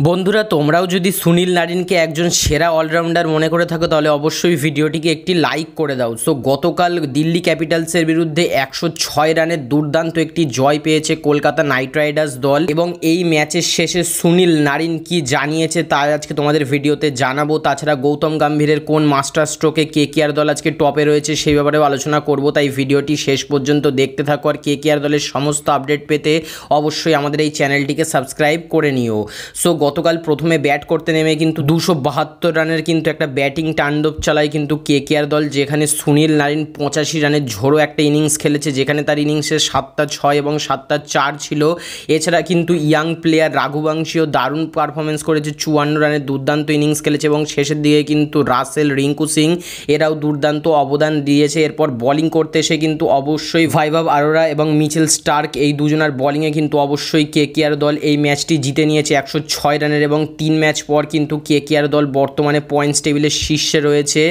বন্ধুরা তোমরাও যদি সুনীল নারিনকে একজন সেরা অলরাউন্ডার মনে করে থাকো তাহলে অবশ্যই ভিডিওটিকে একটি লাইক করে দাও। সো গতকাল দিল্লি ক্যাপিটালসের বিরুদ্ধে 106 রানের দুর্দান্ত একটি জয় পেয়েছে কলকাতা নাইট রাইডার্স দল এবং এই ম্যাচের শেষে সুনীল নারিন কি জানিয়েছে তা আজকে তোমাদের ভিডিওতে জানাবো। তাছাড়া গৌতম গম্ভীরের কোন মাস্টার স্ট্রোকে কেকেআর দল আজকে টপে রয়েছে সেই ব্যাপারেও আলোচনা করব, তাই ভিডিওটি শেষ পর্যন্ত দেখতে থাকো। আর কেকেআর দলের সমস্ত আপডেট পেতে অবশ্যই আমাদের এই চ্যানেলটিকে সাবস্ক্রাইব করে নিও। সো গতকাল প্রথমে ব্যাট করতে নেমে কিন্তু 272 রানের কিন্তু একটা ব্যাটিং তাণ্ডব চালায় কিন্তু কেকেআর দল, যেখানে সুনীল নারিন 85 রানের ঝোড়ো একটা ইনিংস খেলেছে, যেখানে তার ইনিংসে 7টা 6 এবং 7টা 4 ছিল। এছাড়া কিন্তু ইয়াং প্লেয়ার রাঘুবংশীও দারুণ পারফরমেন্স করেছে, 54 রানের দুর্দান্ত ইনিংস খেলেছে এবং শেষের দিকে কিন্তু রাসেল, রিঙ্কু সিং এরাও দুর্দান্ত অবদান দিয়েছে। এরপর বোলিং করতে এসে কিন্তু অবশ্যই ভাইভাব আরোরা এবং মিচেল স্টার্ক এই দুজনার বোলিংয়ে কিন্তু অবশ্যই কেকেআর দল এই ম্যাচটি জিতে নিয়েছে 106 রানের এবং 3 ম্যাচ পর কিন্তু কেকেআর দল বর্তমানে পয়েন্টস টেবিলের শীর্ষে রয়েছে।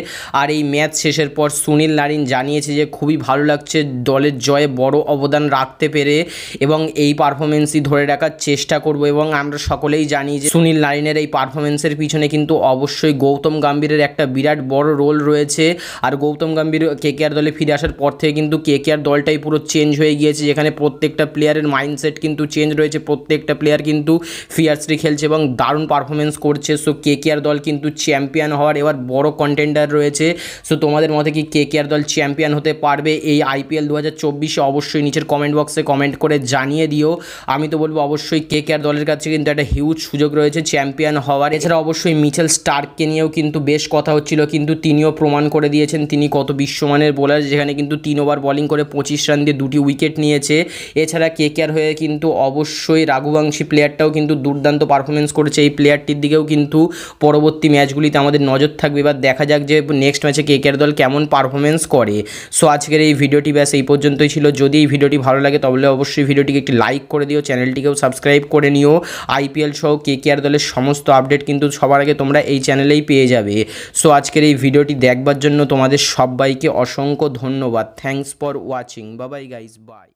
আর এই ম্যাচ শেষের পর সুনীল নারিন জানিয়েছে যে খুবই ভালো লাগছে দলের জয়ে বড় অবদান রাখতে পেরে এবং এই পারফরমেন্সই ধরে রাখার চেষ্টা করব। এবং আমরা সকলেই জানি যে সুনীল নারিনের এই পারফরমেন্সের পিছনে কিন্তু অবশ্যই গৌতম গম্ভীরের একটা বিরাট বড় রোল রয়েছে। আর গৌতম গম্ভীর কেকেআর দলে ফিরে আসার পর থেকে কিন্তু কেকেআর দলটাই পুরো চেঞ্জ হয়ে গিয়েছে, যেখানে প্রত্যেকটা প্লেয়ারের মাইন্ডসেট কিন্তু চেঞ্জ রয়েছে, প্রত্যেকটা প্লেয়ার কিন্তু ফিয়ার্সলি খেলছে এবং দারুণ পারফরমেন্স করছে। সো কেকেআর দল কিন্তু চ্যাম্পিয়ন হওয়ার এবার বড় কন্টেন্ডার রয়েছে। সো তোমাদের মতে কি কেকেআর দল চ্যাম্পিয়ন হতে পারবে এই আইপিএল 2024-এ? অবশ্যই নিচের কমেন্ট বক্সে কমেন্ট করে জানিয়ে দিও। আমি তো বলবো অবশ্যই কেকেআর দলের কাছে কিন্তু একটা হিউজ সুযোগ রয়েছে চ্যাম্পিয়ন হওয়ার। এছাড়া অবশ্যই মিচেল স্টার্ককে নিয়েও কিন্তু বেশ কথা হচ্ছিল, কিন্তু তিনিও প্রমাণ করে দিয়েছেন তিনি কত বিশ্বমানের বোলার, যেখানে কিন্তু 3 ওভার বোলিং করে 25 রান দিয়ে 2টি উইকেট নিয়েছে। এছাড়া কেকেআর হয়ে কিন্তু অবশ্যই রাঘুবংশী প্লেয়ারটাও কিন্তু দুর্দান্ত পারফরমেন্স করেছে। এই প্লেয়ারটির দিকেও কিন্তু পরবর্তী ম্যাচগুলিতে আমাদের নজর থাকবে। এবার দেখা যাক যে নেক্সট ম্যাচে কেকেআর দল কেমন পারফরমেন্স করে। সো আজকের এই ভিডিওটি ব্যাস এই পর্যন্তই ছিল। যদি এই ভিডিওটি ভালো লাগে তাহলে অবশ্যই ভিডিওটিকে একটি লাইক করে দিও, চ্যানেলটিকেও সাবস্ক্রাইব করে নিও। আইপিএল সহ কেকেআর দলের সমস্ত আপডেট কিন্তু সবার আগে তোমরা এই চ্যানেলেই পেয়ে যাবে। সো আজকের এই ভিডিওটি দেখবার জন্য তোমাদের সবাইকে অসংখ্য ধন্যবাদ। Thanks for watching. Bye bye guys, by.